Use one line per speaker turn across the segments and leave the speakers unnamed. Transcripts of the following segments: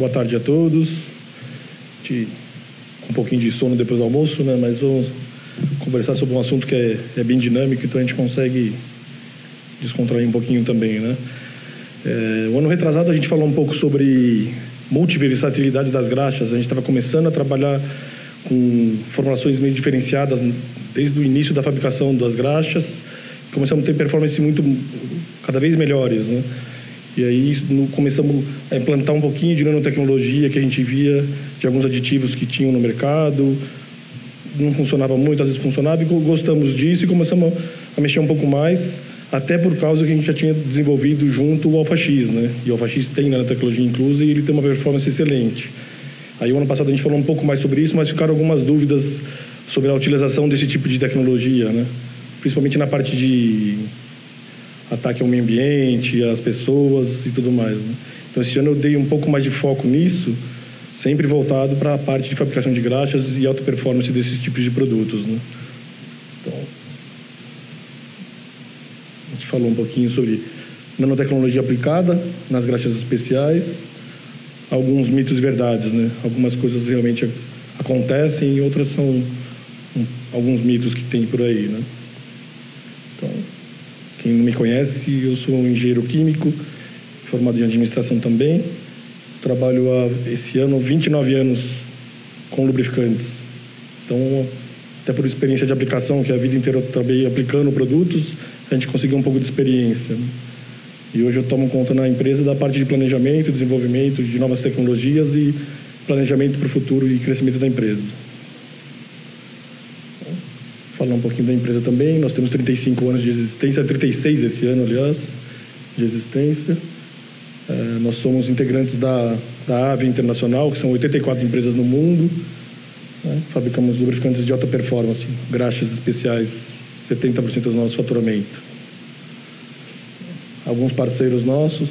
Boa tarde a todos. Com um pouquinho de sono depois do almoço, né? Mas vamos conversar sobre um assunto que é bem dinâmico, então a gente consegue descontrair um pouquinho também, né? O ano retrasado a gente falou um pouco sobre multiversatilidade das graxas. A gente estava começando a trabalhar com formulações meio diferenciadas desde o início da fabricação das graxas. Começamos a ter performance cada vez melhores, né? E aí começamos a implantar um pouquinho de nanotecnologia que a gente via de alguns aditivos que tinham no mercado. Não funcionava muito, às vezes funcionava, e gostamos disso e começamos a mexer um pouco mais, até por causa que a gente já tinha desenvolvido junto o Alpha-X, né? E o Alpha-X tem nanotecnologia inclusa e ele tem uma performance excelente. Aí o ano passado a gente falou um pouco mais sobre isso, mas ficaram algumas dúvidas sobre a utilização desse tipo de tecnologia, né? Principalmente na parte de ataque ao meio ambiente, às pessoas e tudo mais, né? Então esse ano eu dei um pouco mais de foco nisso, sempre voltado para a parte de fabricação de graxas e alta performance desses tipos de produtos, né? Então, a gente falou um pouquinho sobre nanotecnologia aplicada nas graxas especiais, alguns mitos e verdades, né? Algumas coisas realmente acontecem e outras são alguns mitos que tem por aí, né? Então, quem não me conhece, eu sou um engenheiro químico, formado em administração também. Trabalho esse ano 29 anos com lubrificantes. Então, até por experiência de aplicação, que a vida inteira eu trabalhei aplicando produtos, a gente conseguiu um pouco de experiência, né? E hoje eu tomo conta na empresa da parte de planejamento, desenvolvimento de novas tecnologias e planejamento para o futuro e crescimento da empresa. Falar um pouquinho da empresa também. Nós temos 35 anos de existência, 36 esse ano, aliás, de existência. Nós somos integrantes da AVE Internacional, que são 84 empresas no mundo, né? Fabricamos lubrificantes de alta performance, graxas especiais, 70% do nosso faturamento. Alguns parceiros nossos: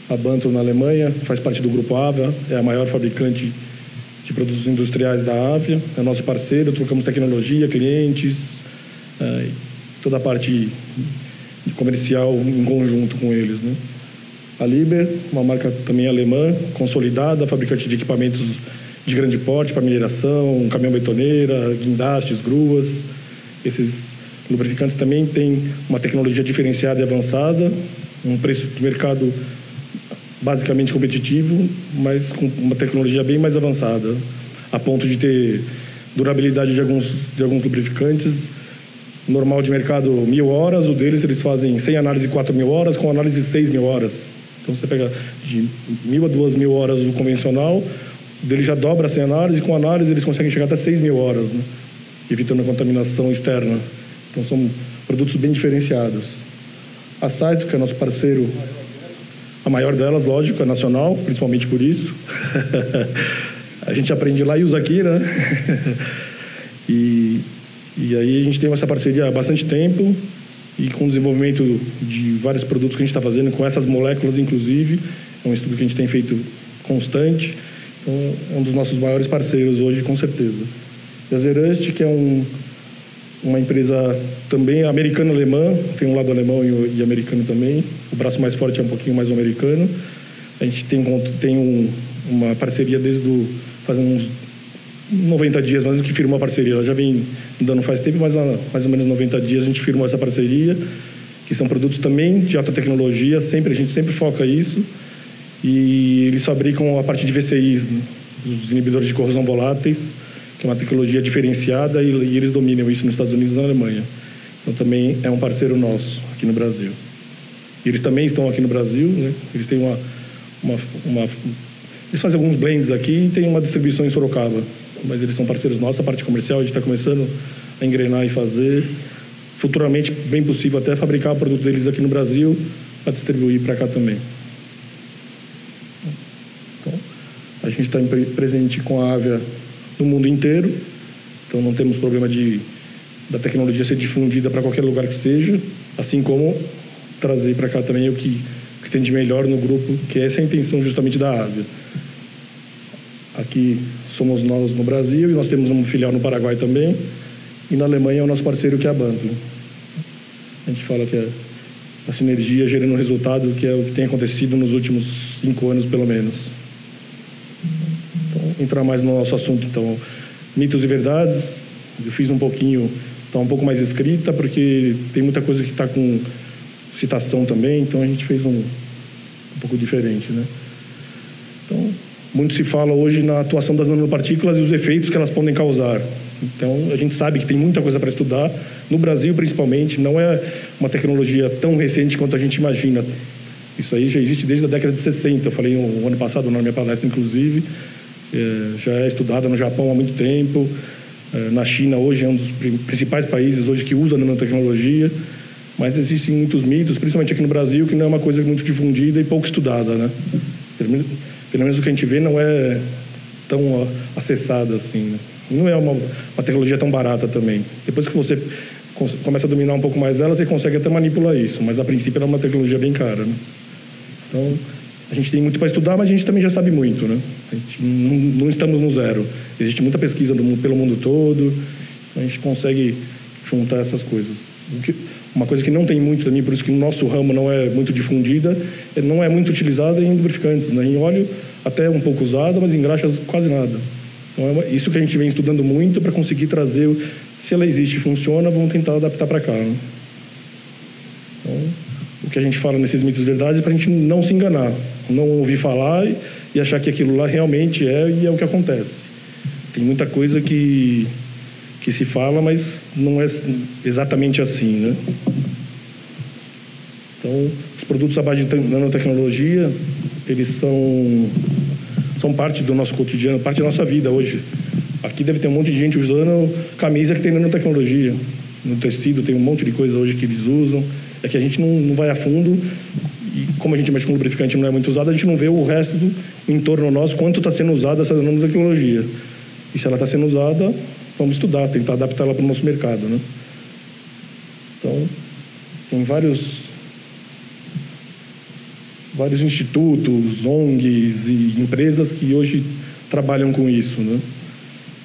a Banto na Alemanha, faz parte do grupo Avia, é a maior fabricante de produtos industriais da Avia, é nosso parceiro, trocamos tecnologia, clientes, toda a parte comercial em conjunto com eles, né? A Liber, uma marca também alemã, consolidada, fabricante de equipamentos de grande porte para mineração, caminhão betoneira, guindastes, gruas. Esses lubrificantes também têm uma tecnologia diferenciada e avançada, um preço de mercado basicamente competitivo, mas com uma tecnologia bem mais avançada, a ponto de ter durabilidade de alguns lubrificantes. Normal de mercado 1.000 horas, o deles eles fazem sem análise 4.000 horas, com análise 6.000 horas. Então você pega de 1.000 a 2.000 horas o convencional, o dele já dobra sem análise, com análise eles conseguem chegar até 6.000 horas, né? Evitando a contaminação externa. Então são produtos bem diferenciados. A Saito, que é nosso parceiro, a maior delas, lógico, é nacional, principalmente por isso. A gente aprende lá e usa aqui, né? E aí a gente tem essa parceria há bastante tempo, e com o desenvolvimento de vários produtos que a gente está fazendo, com essas moléculas, inclusive, é um estudo que a gente tem feito constante. Então, é um dos nossos maiores parceiros hoje, com certeza. E a Zerust, que é uma empresa também americano-alemã, tem um lado alemão e americano também. O braço mais forte é um pouquinho mais o americano. A gente tem uma parceria fazendo uns 90 dias, mas que firmou a parceria. Ela já vem dando faz tempo, mas há mais ou menos 90 dias a gente firmou essa parceria, que são produtos também de alta tecnologia, a gente sempre foca isso. E eles fabricam a parte de VCIs, né? Os inibidores de corrosão voláteis, que é uma tecnologia diferenciada, e eles dominam isso nos Estados Unidos e na Alemanha. Então também é um parceiro nosso aqui no Brasil. E eles também estão aqui no Brasil, né? Eles têm eles fazem alguns blends aqui e tem uma distribuição em Sorocaba, mas eles são parceiros nossos. A parte comercial a gente está começando a engrenar e fazer. Futuramente, bem possível até fabricar o produto deles aqui no Brasil para distribuir para cá também. Então, a gente está presente com a Avia no mundo inteiro, então não temos problema da tecnologia ser difundida para qualquer lugar que seja, assim como trazer para cá também o que tem de melhor no grupo, que essa é a intenção justamente da Avia. Aqui somos nós no Brasil, e nós temos uma filial no Paraguai também, e na Alemanha é o nosso parceiro, que é a Banto. A gente fala que é a sinergia gerando resultado, que é o que tem acontecido nos últimos 5 anos, pelo menos. entrar mais no nosso assunto, então, mitos e verdades. Eu fiz um pouquinho, está um pouco mais escrita, porque tem muita coisa que está com citação também, então a gente fez um pouco diferente, né? Então, muito se fala hoje na atuação das nanopartículas e os efeitos que elas podem causar. Então, a gente sabe que tem muita coisa para estudar. No Brasil, principalmente, não é uma tecnologia tão recente quanto a gente imagina. Isso aí já existe desde a década de 60. Eu falei no ano passado, na minha palestra, inclusive. Já é estudada no Japão há muito tempo. Na China, hoje, é um dos principais países hoje que usa nanotecnologia. Mas existem muitos mitos, principalmente aqui no Brasil, que não é uma coisa muito difundida e pouco estudada, né? Pelo menos o que a gente vê não é tão acessada assim, né? Não é uma tecnologia tão barata também. Depois que você começa a dominar um pouco mais ela, você consegue até manipular isso, mas a princípio ela é uma tecnologia bem cara, né? Então, a gente tem muito para estudar, mas a gente também já sabe muito, né? A gente não estamos no zero. Existe muita pesquisa pelo mundo todo, a gente consegue juntar essas coisas. Uma coisa que não tem muito também, por isso que o nosso ramo não é muito difundida, não é muito utilizada em lubrificantes, né? Em óleo até um pouco usada, mas em graxas quase nada. Então, isso que a gente vem estudando muito para conseguir trazer, se ela existe e funciona, vamos tentar adaptar para cá, né? Então, o que a gente fala nesses mitos e verdades é para a gente não se enganar, não ouvir falar e achar que aquilo lá realmente é e é o que acontece. Tem muita coisa que se fala, mas não é exatamente assim, né? Então, os produtos à base de nanotecnologia, eles são parte do nosso cotidiano, parte da nossa vida hoje. Aqui deve ter um monte de gente usando camisa que tem nanotecnologia. No tecido tem um monte de coisa hoje que eles usam. É que a gente não vai a fundo e como a gente mexe com lubrificante não é muito usado, a gente não vê o resto do entorno nosso, quanto está sendo usada essa nanotecnologia. E se ela está sendo usada, vamos estudar, tentar adaptar ela para o nosso mercado, né? Então, tem vários institutos, ONGs e empresas que hoje trabalham com isso, né?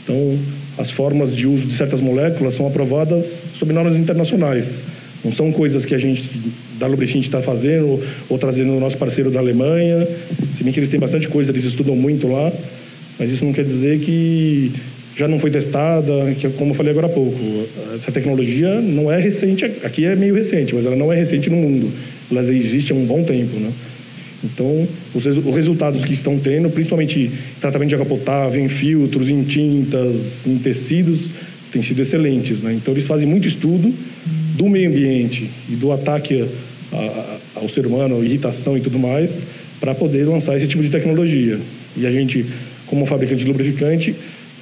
Então, as formas de uso de certas moléculas são aprovadas sob normas internacionais. Não são coisas que a gente, da Lubricient, está fazendo ou trazendo o nosso parceiro da Alemanha, se bem que eles têm bastante coisa, eles estudam muito lá, mas isso não quer dizer que já não foi testada, que, como eu falei agora há pouco, essa tecnologia não é recente, aqui é meio recente, mas ela não é recente no mundo, ela existe há um bom tempo, né? Então, os resultados que estão tendo, principalmente em tratamento de água potável, em filtros, em tintas, em tecidos, têm sido excelentes, né? Então, eles fazem muito estudo do meio ambiente e do ataque ao ser humano, irritação e tudo mais, para poder lançar esse tipo de tecnologia. E a gente, como fabricante de lubrificante,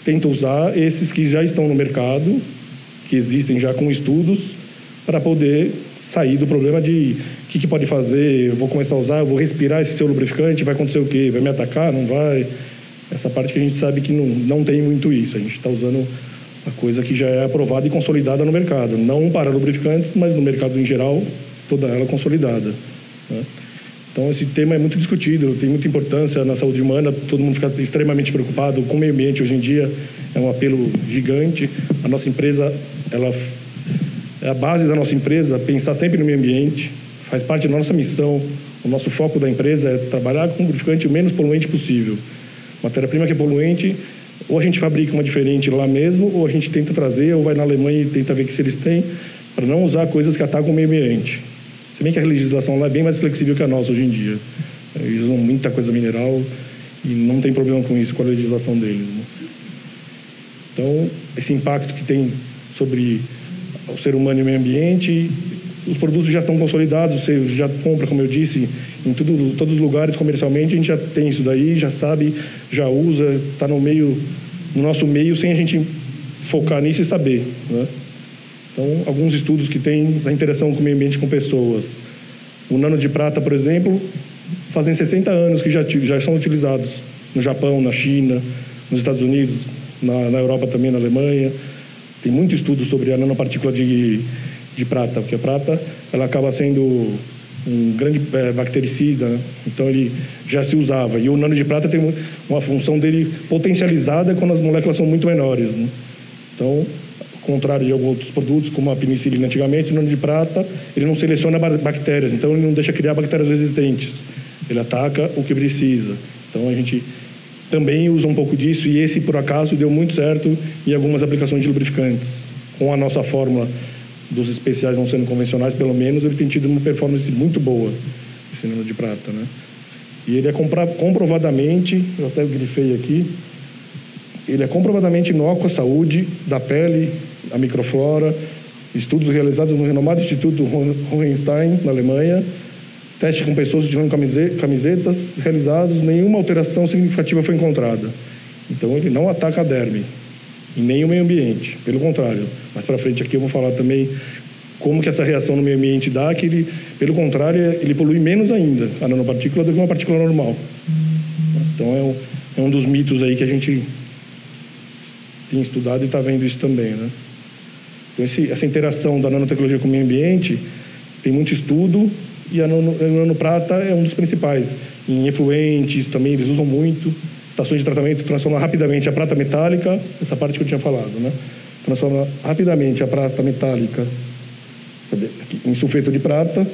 tenta usar esses que já estão no mercado, que existem já com estudos, para poder sair do problema de o que pode fazer, eu vou começar a usar, eu vou respirar esse seu lubrificante, vai acontecer o quê? Vai me atacar? Não vai? Essa parte que a gente sabe que não tem muito isso. A gente está usando uma coisa que já é aprovada e consolidada no mercado. Não para lubrificantes, mas no mercado em geral, toda ela consolidada, né? Então, esse tema é muito discutido, tem muita importância na saúde humana, todo mundo fica extremamente preocupado com o meio ambiente hoje em dia, é um apelo gigante. A nossa empresa, é a base da nossa empresa, pensar sempre no meio ambiente, faz parte da nossa missão, o nosso foco da empresa é trabalhar com lubrificante o menos poluente possível. Matéria-prima que é poluente, ou a gente fabrica uma diferente lá mesmo, ou a gente tenta trazer, ou vai na Alemanha e tenta ver que se eles têm, para não usar coisas que atacam o meio ambiente. Se bem que a legislação lá é bem mais flexível que a nossa hoje em dia. Eles usam muita coisa mineral e não tem problema com isso, com a legislação deles, né? Então, esse impacto que tem sobre o ser humano e o meio ambiente, os produtos já estão consolidados, você já compra, como eu disse, em todos os lugares comercialmente, a gente já tem isso daí, já sabe, já usa, está no nosso meio, sem a gente focar nisso e saber, né? Então, alguns estudos que tem da interação com o meio ambiente com pessoas. O nano de prata, por exemplo, fazem 60 anos que já são utilizados no Japão, na China, nos Estados Unidos, na Europa também, na Alemanha. Tem muito estudo sobre a nanopartícula de prata, porque a prata ela acaba sendo um grande bactericida, né? Então ele já se usava. E o nano de prata tem uma função dele potencializada quando as moléculas são muito menores, né? Então, ao contrário de alguns outros produtos, como a penicilina antigamente, o nano de prata, ele não seleciona bactérias, então ele não deixa criar bactérias resistentes. Ele ataca o que precisa. Então a gente também usa um pouco disso, e esse, por acaso, deu muito certo em algumas aplicações de lubrificantes. Com a nossa fórmula dos especiais não sendo convencionais, pelo menos, ele tem tido uma performance muito boa, esse nano de prata, né? E ele é comprovadamente, eu até grifei aqui, ele é comprovadamente inócuo à saúde da pele, a microflora, estudos realizados no renomado Instituto Hohenstein, na Alemanha, teste com pessoas utilizando camisetas realizados, nenhuma alteração significativa foi encontrada. Então, ele não ataca a derme, e nem o meio ambiente, pelo contrário. Mais para frente aqui eu vou falar também como que essa reação no meio ambiente dá, que ele, pelo contrário, ele polui menos ainda a nanopartícula do que uma partícula normal. Então, é um dos mitos aí que a gente tem estudado e está vendo isso também, né? Então, essa interação da nanotecnologia com o meio ambiente tem muito estudo, e a nanoprata é um dos principais. Em efluentes também eles usam muito. Estações de tratamento transformam rapidamente a prata metálica, essa parte que eu tinha falado, né? Transforma rapidamente a prata metálica em sulfeto de prata,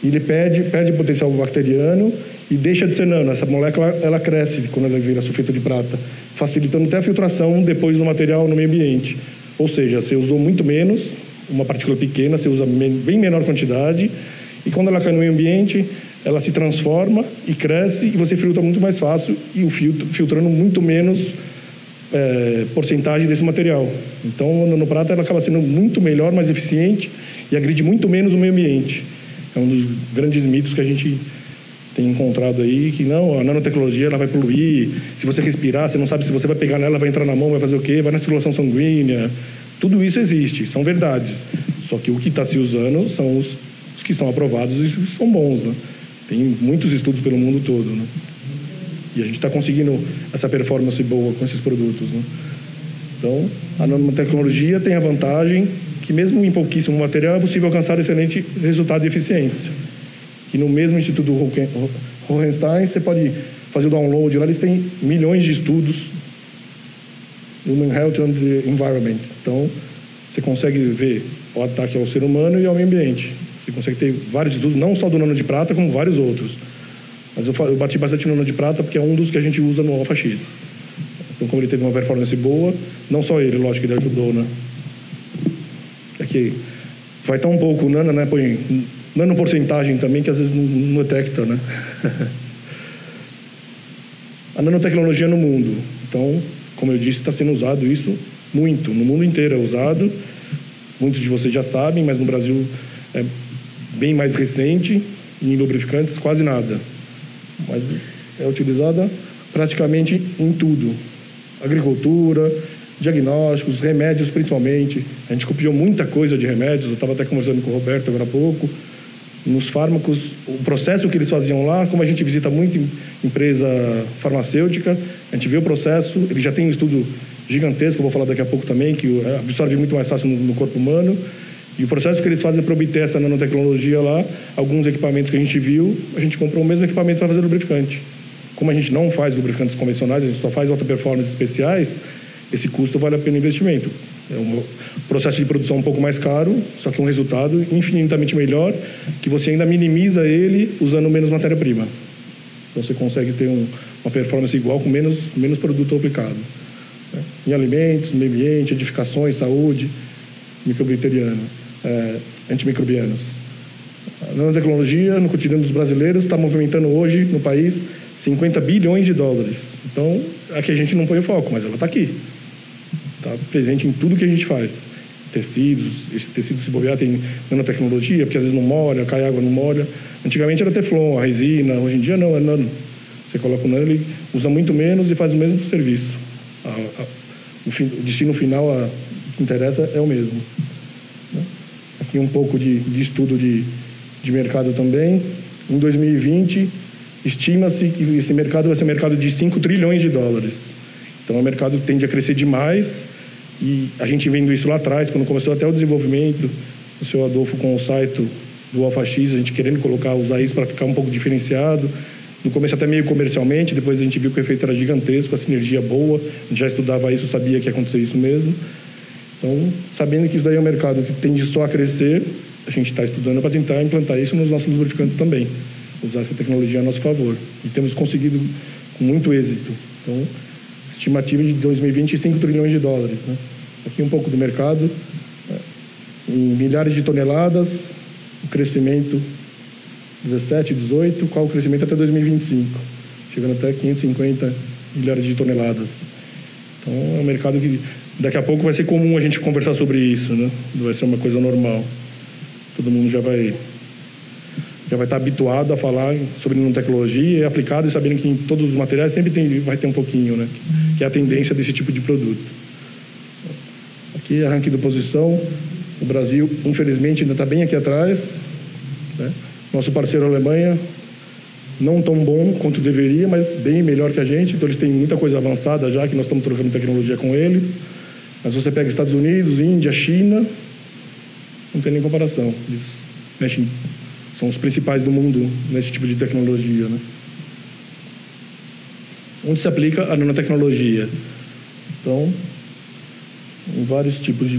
e ele perde potencial bacteriano e deixa de ser nano. Essa molécula ela cresce quando ela vira sulfeto de prata, facilitando até a filtração depois do material no meio ambiente. Ou seja, você usou muito menos, uma partícula pequena, você usa bem menor quantidade, e quando ela cai no meio ambiente, ela se transforma e cresce, e você filtra muito mais fácil, e o filtrando muito menos porcentagem desse material. Então, a nanoprata ela acaba sendo muito melhor, mais eficiente, e agride muito menos o meio ambiente. É um dos grandes mitos que a gente tem encontrado aí, que não, a nanotecnologia ela vai poluir, se você respirar, você não sabe se você vai pegar nela, vai entrar na mão, vai fazer o quê, vai na circulação sanguínea. Tudo isso existe, são verdades. Só que o que está se usando são os que são aprovados e que são bons, né? Tem muitos estudos pelo mundo todo, né? E a gente está conseguindo essa performance boa com esses produtos, né? Então, a nanotecnologia tem a vantagem que mesmo em pouquíssimo material é possível alcançar excelente resultado de eficiência. E no mesmo Instituto Hohenstein, você pode fazer o download, lá eles têm milhões de estudos, Human Health and Environment. Então, você consegue ver o ataque ao ser humano e ao meio ambiente. Você consegue ter vários estudos, não só do nano de prata, como vários outros. Mas eu bati bastante no nano de prata porque é um dos que a gente usa no Alpha X. Então, como ele teve uma performance boa, não só ele, lógico que ele ajudou, né? É que vai estar um pouco nano, né? Põe nano porcentagem também, que às vezes não detecta, né? A nanotecnologia no mundo. Então, como eu disse, está sendo usado isso muito. No mundo inteiro é usado. Muitos de vocês já sabem, mas no Brasil é bem mais recente. E em lubrificantes, quase nada. Mas é utilizada praticamente em tudo. Agricultura, diagnósticos, remédios principalmente. A gente copiou muita coisa de remédios. Eu estava até conversando com o Roberto agora há pouco. Nos fármacos, o processo que eles faziam lá, como a gente visita muito empresa farmacêutica, a gente vê o processo, ele já tem um estudo gigantesco, eu vou falar daqui a pouco também, que absorve muito mais fácil no corpo humano, e o processo que eles fazem para obter essa nanotecnologia lá, alguns equipamentos que a gente viu, a gente comprou o mesmo equipamento para fazer lubrificante. Como a gente não faz lubrificantes convencionais, a gente só faz alta performance especiais, esse custo vale a pena o investimento. É um processo de produção um pouco mais caro, só que um resultado infinitamente melhor, que você ainda minimiza ele usando menos matéria-prima. Então você consegue ter uma performance igual com menos produto aplicado, né? Em alimentos, meio ambiente, edificações, saúde, antimicrobianos. A nanotecnologia no cotidiano dos brasileiros está movimentando hoje no país 50 bilhões de dólares. Então, aqui a gente não põe o foco, mas ela está aqui. Está presente em tudo que a gente faz. Tecidos, esse tecido se bobear tem nanotecnologia, porque às vezes não molha, cai água, não molha. Antigamente era teflon, a resina, hoje em dia não, é nano. Você coloca o nano, ele usa muito menos e faz o mesmo serviço. O destino final que interessa é o mesmo. Aqui um pouco de estudo de mercado também. Em 2020, estima-se que esse mercado vai ser um mercado de 5 trilhões de dólares. Então, o mercado tende a crescer demais, e a gente vendo isso lá atrás, quando começou até o desenvolvimento, o seu Adolfo com o site do Alpha X, a gente querendo usar isso para ficar um pouco diferenciado. No começo até meio comercialmente, depois a gente viu que o efeito era gigantesco, a sinergia boa, a gente já estudava isso, sabia que ia acontecer isso mesmo. Então, sabendo que isso daí é um mercado que tende só a crescer, a gente está estudando para tentar implantar isso nos nossos lubrificantes também, usar essa tecnologia a nosso favor. E temos conseguido com muito êxito. Então, estimativa de 2020, 5 trilhões de dólares. Né? Aqui um pouco do mercado, em milhares de toneladas, o crescimento 17, 18, qual o crescimento até 2025, chegando até 550 milhares de toneladas. Então, é um mercado que daqui a pouco vai ser comum a gente conversar sobre isso, né? Vai ser uma coisa normal. Todo mundo já vai estar habituado a falar sobre nanotecnologia e aplicado e sabendo que em todos os materiais sempre vai ter um pouquinho, né? Que é a tendência desse tipo de produto. Aqui é ranking de posição. O Brasil, infelizmente, ainda está bem aqui atrás, né? Nosso parceiro Alemanha, não tão bom quanto deveria, mas bem melhor que a gente. Então, eles têm muita coisa avançada já, que nós estamos trocando tecnologia com eles. Mas você pega Estados Unidos, Índia, China, não tem nem comparação. Eles mexem, são os principais do mundo nesse tipo de tecnologia, né? Onde se aplica a nanotecnologia? Então, em vários tipos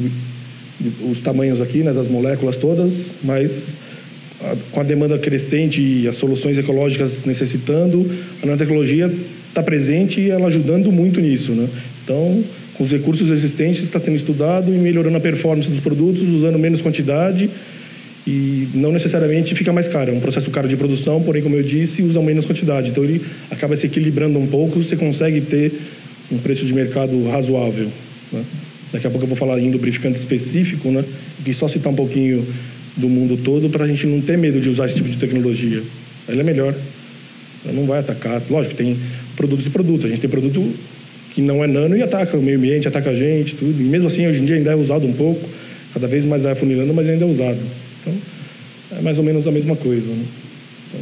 os tamanhos aqui, né, das moléculas todas, mas com a demanda crescente e as soluções ecológicas necessitando, a nanotecnologia está presente e ela ajudando muito nisso, né? Então, com os recursos existentes, está sendo estudado e melhorando a performance dos produtos, usando menos quantidade e não necessariamente fica mais caro. É um processo caro de produção, porém, como eu disse, usa menos quantidade. Então, ele acaba se equilibrando um pouco, você consegue ter um preço de mercado razoável, né? Daqui a pouco eu vou falar em lubrificante específico, né? E só citar um pouquinho do mundo todo para a gente não ter medo de usar esse tipo de tecnologia. Ela é melhor. Ela não vai atacar. Lógico, tem produtos e produtos. A gente tem produto que não é nano e ataca o meio ambiente, ataca a gente, tudo. E mesmo assim, hoje em dia ainda é usado um pouco. Cada vez mais vai afunilando, mas ainda é usado. Então, é mais ou menos a mesma coisa, né? Então,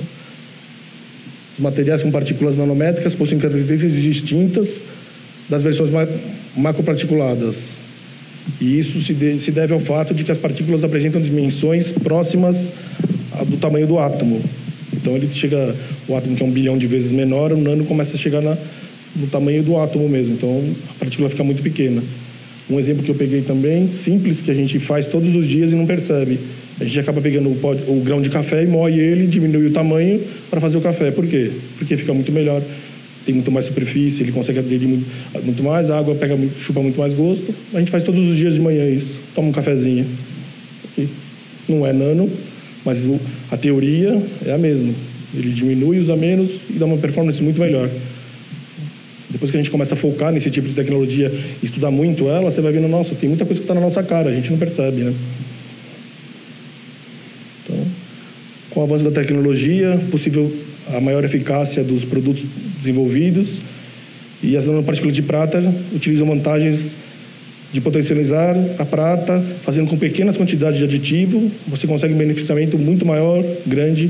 os materiais com partículas nanométricas possuem características distintas das versões macroparticuladas. E isso se deve ao fato de que as partículas apresentam dimensões próximas do tamanho do átomo. Então, o átomo que é 1 bilhão de vezes menor, o nano começa a chegar no tamanho do átomo mesmo. Então, a partícula fica muito pequena. Um exemplo que eu peguei também, simples, que a gente faz todos os dias e não percebe. A gente acaba pegando o grão de café e moe ele, diminui o tamanho para fazer o café. Por quê? Porque fica muito melhor. Tem muito mais superfície, ele consegue aderir muito mais, a água chupa muito mais gosto. A gente faz todos os dias de manhã isso, toma um cafezinho. Não é nano, mas a teoria é a mesma. Ele diminui, usa menos e dá uma performance muito melhor. Depois que a gente começa a focar nesse tipo de tecnologia e estudar muito ela, você vai vendo, nossa, tem muita coisa que está na nossa cara, a gente não percebe, né? Então, com o avanço da tecnologia, possível a maior eficácia dos produtos desenvolvidos, e as nanopartículas de prata utilizam vantagens de potencializar a prata, fazendo com pequenas quantidades de aditivo, você consegue um beneficiamento muito maior, grande,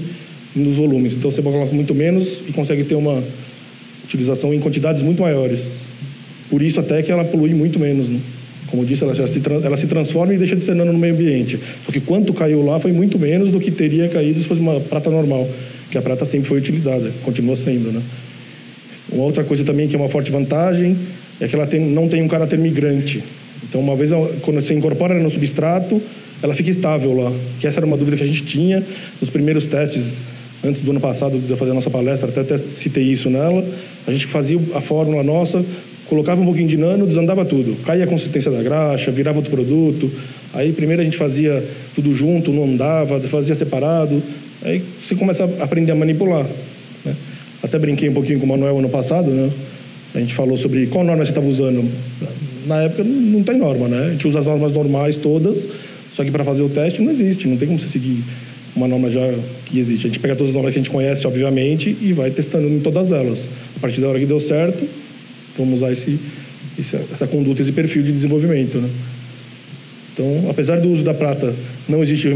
nos volumes. Então, você coloca muito menos e consegue ter uma utilização em quantidades muito maiores. Por isso, até que ela polui muito menos, né? Como eu disse, ela se transforma e deixa de ser nano no meio ambiente. Só que quanto caiu lá foi muito menos do que teria caído se fosse uma prata normal, que a prata sempre foi utilizada, continua sendo, né? Uma outra coisa também que é uma forte vantagem é que ela não tem um caráter migrante. Então, uma vez quando você incorpora ela no substrato, ela fica estável lá. Que essa era uma dúvida que a gente tinha nos primeiros testes, antes do ano passado de fazer a nossa palestra, até citei isso nela. A gente fazia a fórmula nossa, colocava um pouquinho de nano, desandava tudo. Caía a consistência da graxa, virava outro produto. Aí, primeiro a gente fazia tudo junto, não andava, fazia separado. Aí você começa a aprender a manipular, né? Até brinquei um pouquinho com o Manuel ano passado, né? A gente falou sobre qual norma você estava usando. Na época não tem norma, né? A gente usa as normas normais todas, só que para fazer o teste não existe, não tem como você seguir uma norma já que existe. A gente pega todas as normas que a gente conhece, obviamente, e vai testando em todas elas. A partir da hora que deu certo, vamos usar essa conduta, esse perfil de desenvolvimento, né? Então, apesar do uso da prata, não existe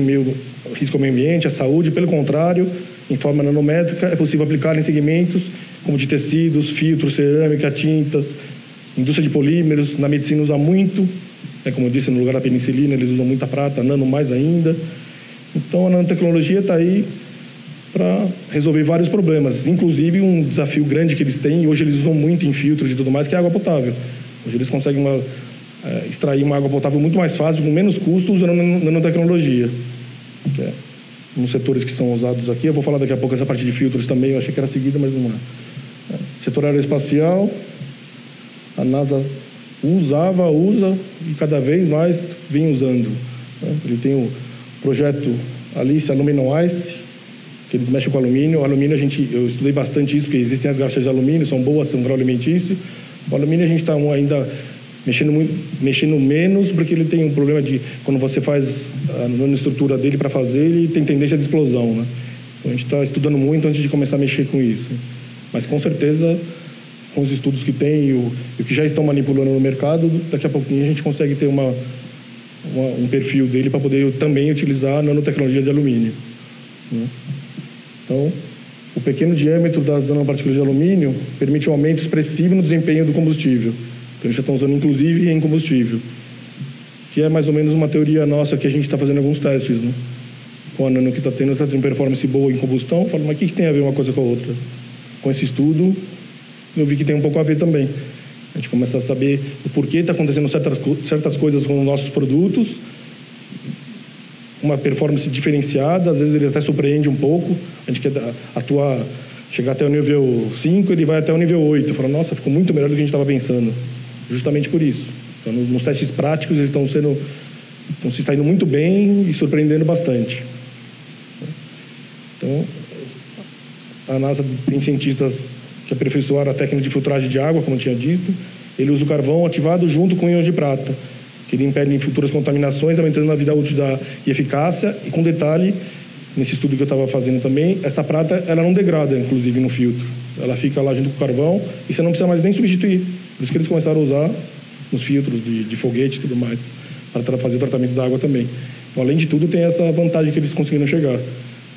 risco ao meio ambiente, à saúde, pelo contrário, em forma nanométrica, é possível aplicar em segmentos como de tecidos, filtros, cerâmica, tintas, indústria de polímeros. Na medicina usa muito, como eu disse, no lugar da penicilina, eles usam muita prata, nano mais ainda. Então, a nanotecnologia está aí para resolver vários problemas, inclusive um desafio grande que eles têm, e hoje eles usam muito em filtros e tudo mais, que é a água potável. Hoje eles conseguem extrair uma água potável muito mais fácil, com menos custo, usando nanotecnologia. Que é nos setores que são usados aqui. Eu vou falar daqui a pouco essa parte de filtros também, eu achei que era seguida, mas não é. Setor aeroespacial, a NASA usa e cada vez mais vem usando. Né? Ele tem o projeto Alice Aluminum Ice, que eles mexem com alumínio. O alumínio, eu estudei bastante isso, porque existem as garrafas de alumínio, são boas, são agroalimentício. O alumínio a gente está ainda mexendo menos, porque ele tem um problema de, quando você faz a nanoestrutura dele para fazer, ele tem tendência de explosão, né? Então a gente está estudando muito antes de começar a mexer com isso. Mas com certeza, com os estudos que tem e o que já estão manipulando no mercado, daqui a pouquinho a gente consegue ter um perfil dele para poder também utilizar a nanotecnologia de alumínio, né? Então, o pequeno diâmetro das nanopartículas de alumínio permite um aumento expressivo no desempenho do combustível. Então, eles já estão usando, inclusive, em combustível. Que é mais ou menos uma teoria nossa que a gente está fazendo alguns testes, né? Com a nano que está tendo performance boa em combustão. Falo, mas o que tem a ver uma coisa com a outra? Com esse estudo, eu vi que tem um pouco a ver também. A gente começa a saber o porquê está acontecendo certas coisas com os nossos produtos, uma performance diferenciada, às vezes ele até surpreende um pouco. A gente quer chegar até o nível 5, ele vai até o nível 8. Fala, nossa, ficou muito melhor do que a gente estava pensando. Justamente por isso. Então, nos testes práticos, eles estão se saindo muito bem e surpreendendo bastante. Então, a NASA tem cientistas que aperfeiçoaram a técnica de filtragem de água, como eu tinha dito. Ele usa o carvão ativado junto com íons de prata, que ele impede futuras contaminações, aumentando a vida útil e eficácia. E com detalhe, nesse estudo que eu estava fazendo também, essa prata ela não degrada, inclusive, no filtro. Ela fica lá junto com o carvão e você não precisa mais nem substituir. Por isso que eles começaram a usar nos filtros de foguete e tudo mais, para fazer o tratamento da água também. Então, além de tudo, tem essa vantagem que eles conseguiram chegar.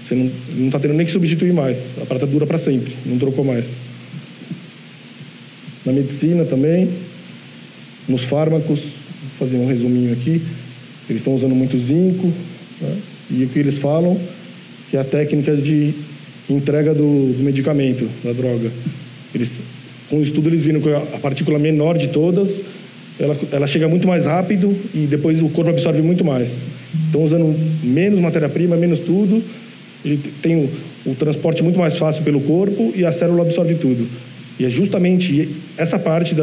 Você não está tendo nem que substituir mais. A prata dura para sempre, não trocou mais. Na medicina também, nos fármacos, vou fazer um resuminho aqui, eles estão usando muito zinco, né? E o que eles falam que é a técnica de entrega do medicamento, da droga. Com o estudo eles viram que a partícula menor de todas, ela chega muito mais rápido e depois o corpo absorve muito mais. Então, usando menos matéria-prima, menos tudo, ele tem o transporte muito mais fácil pelo corpo e a célula absorve tudo. E é justamente essa parte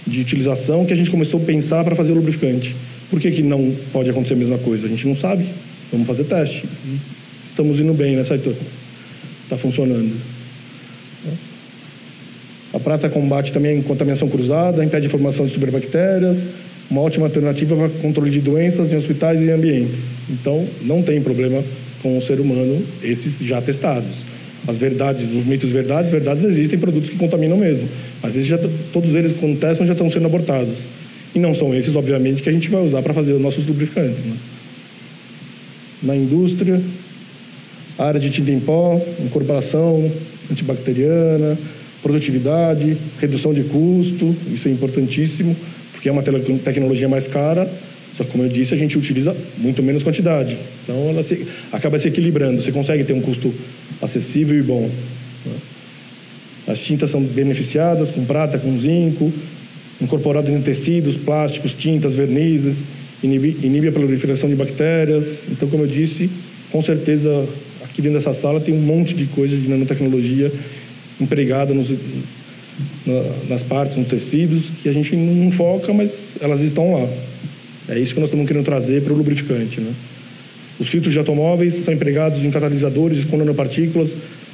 de utilização que a gente começou a pensar para fazer o lubrificante. Por que não pode acontecer a mesma coisa? A gente não sabe. Vamos fazer teste. Estamos indo bem, né, Saito? Está funcionando. A prata combate também contaminação cruzada, impede a formação de superbactérias, uma ótima alternativa para controle de doenças em hospitais e ambientes. Então, não tem problema com o ser humano, esses já testados. As verdades, os mitos verdades existem produtos que contaminam mesmo. Mas todos eles, quando testam, já estão sendo abortados. E não são esses, obviamente, que a gente vai usar para fazer os nossos lubrificantes, né? Na indústria, área de tinta em pó, incorporação antibacteriana, produtividade, redução de custo, isso é importantíssimo, porque é uma tecnologia mais cara, só que, como eu disse, a gente utiliza muito menos quantidade. Então, ela acaba se equilibrando, você consegue ter um custo acessível e bom, né? As tintas são beneficiadas com prata, com zinco, incorporadas em tecidos, plásticos, tintas, vernizes, inibe a proliferação de bactérias. Então, como eu disse, com certeza, aqui dentro dessa sala tem um monte de coisa de nanotecnologia empregada nas partes, nos tecidos, que a gente não foca, mas elas estão lá. É isso que nós estamos querendo trazer para o lubrificante, né? Os filtros de automóveis são empregados em catalisadores com nanopartículas,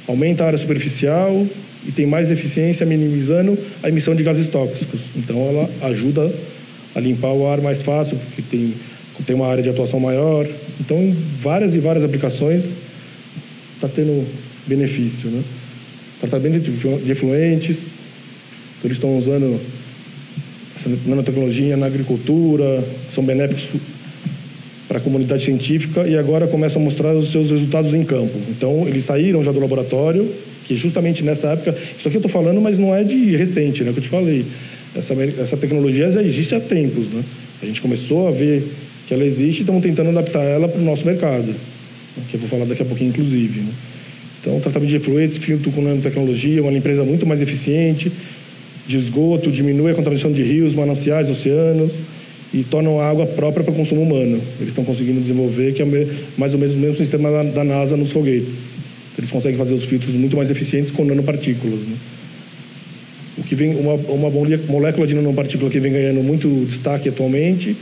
aumenta a área superficial e tem mais eficiência, minimizando a emissão de gases tóxicos. Então, ela ajuda a limpar o ar mais fácil, porque tem uma área de atuação maior. Então, em várias e várias aplicações, está tendo benefício, né? Tratamento de efluentes, eles estão usando essa nanotecnologia na agricultura, são benéficos para a comunidade científica e agora começam a mostrar os seus resultados em campo. Então, eles saíram já do laboratório, que justamente nessa época... Isso aqui eu estou falando, mas não é de recente, né, que eu te falei. Essa tecnologia já existe há tempos, né? A gente começou a ver que ela existe e estamos tentando adaptar ela para o nosso mercado, que eu vou falar daqui a pouquinho, inclusive, né? Então, tratamento de efluentes, filtro com nanotecnologia, uma limpeza muito mais eficiente de esgoto, diminui a contaminação de rios, mananciais, oceanos e tornam a água própria para o consumo humano. Eles estão conseguindo desenvolver, que é mais ou menos o mesmo sistema da NASA nos foguetes. Eles conseguem fazer os filtros muito mais eficientes com nanopartículas, né? que vem uma molécula de nanopartícula que vem ganhando muito destaque atualmente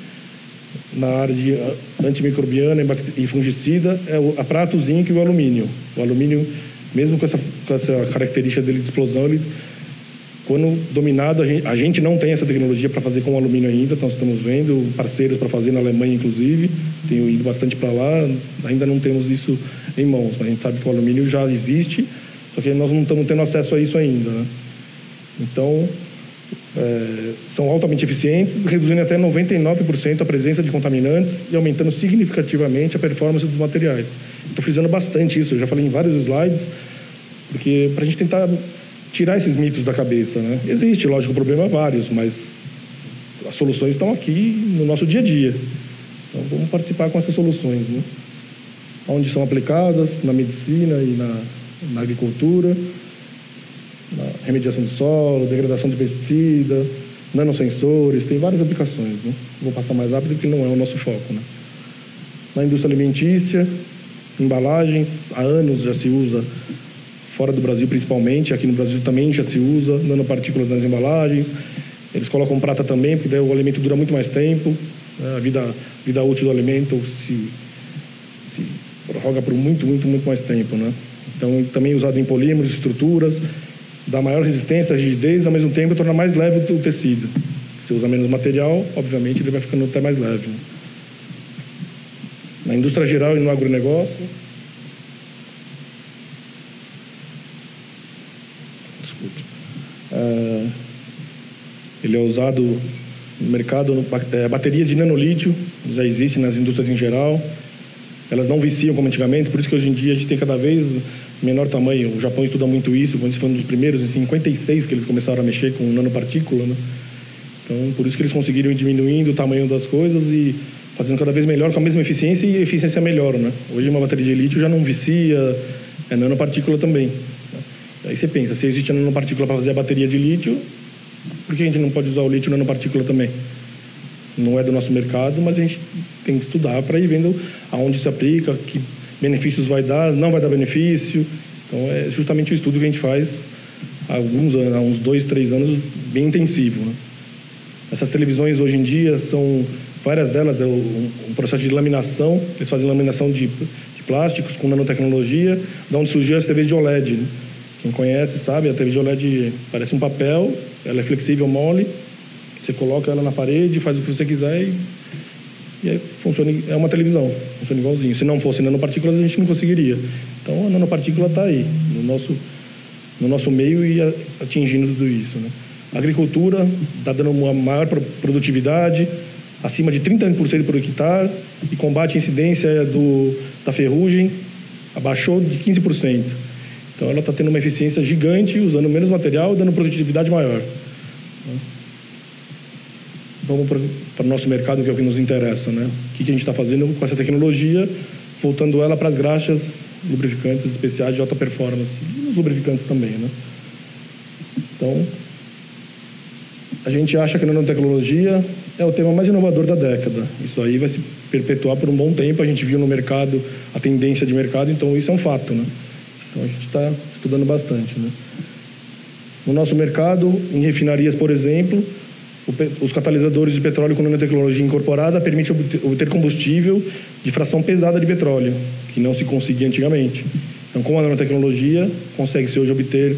na área de antimicrobiana e fungicida é a prata, o zinco e o alumínio. O alumínio, mesmo com essa característica dele de explosão, ele, quando dominado, a gente não tem essa tecnologia para fazer com o alumínio ainda, nós estamos vendo parceiros para fazer na Alemanha, inclusive, tenho ido bastante para lá, ainda não temos isso em mãos, mas a gente sabe que o alumínio já existe, só que nós não estamos tendo acesso a isso ainda, né? Então, são altamente eficientes, reduzindo até 99% a presença de contaminantes e aumentando significativamente a performance dos materiais. Estou frisando bastante isso, eu já falei em vários slides, porque para a gente tentar tirar esses mitos da cabeça, né? Existe, lógico, o problema é vários, mas as soluções estão aqui no nosso dia a dia. Então, vamos participar com essas soluções, né? Onde são aplicadas, na medicina e na agricultura, na remediação de solo, degradação de pesticida, nanosensores, tem várias aplicações, né? Vou passar mais rápido porque não é o nosso foco, né? Na indústria alimentícia, embalagens, há anos já se usa, fora do Brasil principalmente, aqui no Brasil também já se usa, nanopartículas nas embalagens, eles colocam prata também, porque daí o alimento dura muito mais tempo, né? A vida útil do alimento se prorroga por muito mais tempo, né? Então, também usado em polímeros, estruturas, dá maior resistência, rigidez, ao mesmo tempo torna mais leve o tecido. Se usa menos material, obviamente ele vai ficando até mais leve, né? Na indústria geral e no agronegócio, ele é usado no mercado, a bateria de nanolítio já existe nas indústrias em geral, elas não viciam como antigamente, por isso que hoje em dia a gente tem cada vez menor tamanho. O Japão estuda muito isso, quando eles foram um dos primeiros, em 56 que eles começaram a mexer com nanopartícula, né? Então, por isso que eles conseguiram ir diminuindo o tamanho das coisas e fazendo cada vez melhor, com a mesma eficiência e eficiência melhor, né? Hoje uma bateria de lítio já não vicia, é nanopartícula também, né? Aí você pensa, se existe a nanopartícula para fazer a bateria de lítio, por que a gente não pode usar o lítio nanopartícula também? Não é do nosso mercado, mas a gente tem que estudar para ir vendo aonde se aplica, que benefícios vai dar, não vai dar benefício. Então, é justamente o estudo que a gente faz há alguns anos, há uns 2, 3 anos, bem intensivo, né? Essas televisões, hoje em dia, várias delas é um processo de laminação. Eles fazem laminação de plásticos com nanotecnologia, da onde surgiu as TVs de OLED, né? Quem conhece sabe, a TV de OLED parece um papel, ela é flexível, mole, você coloca ela na parede, faz o que você quiser e funciona, é uma televisão, funciona igualzinho. Se não fosse nanopartículas, a gente não conseguiria. Então, a nanopartícula está aí, no nosso meio e atingindo tudo isso, né? A agricultura está dando uma maior produtividade, acima de 30% por hectare, e combate a incidência da ferrugem, abaixou de 15%. Então, ela está tendo uma eficiência gigante, usando menos material, dando produtividade maior. Vamos para o nosso mercado, que é o que nos interessa, né? O que a gente está fazendo com essa tecnologia, voltando ela para as graxas lubrificantes especiais de alta performance, e os lubrificantes também, né? Então, a gente acha que a nanotecnologia é o tema mais inovador da década. Isso aí vai se perpetuar por um bom tempo. A gente viu no mercado a tendência de mercado, então isso é um fato, né? Então, a gente está estudando bastante, né? No nosso mercado, em refinarias, por exemplo, os catalisadores de petróleo com nanotecnologia incorporada permitem obter combustível de fração pesada de petróleo, que não se conseguia antigamente. Então, com a nanotecnologia, consegue-se hoje obter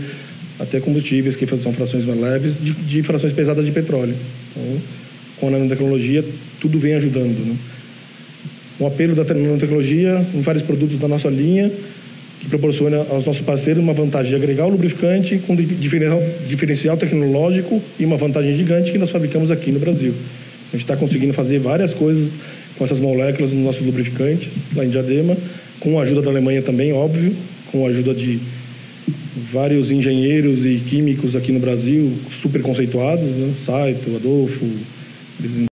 até combustíveis que são frações mais leves de frações pesadas de petróleo. Então, com a nanotecnologia, tudo vem ajudando, né? Um apelo da nanotecnologia em vários produtos da nossa linha, que proporciona aos nossos parceiros uma vantagem de agregar o lubrificante com diferencial tecnológico e uma vantagem gigante que nós fabricamos aqui no Brasil. A gente está conseguindo fazer várias coisas com essas moléculas nos nossos lubrificantes, lá em Diadema, com a ajuda da Alemanha também, óbvio, com a ajuda de vários engenheiros e químicos aqui no Brasil, super conceituados, né? Saito, Adolfo, eles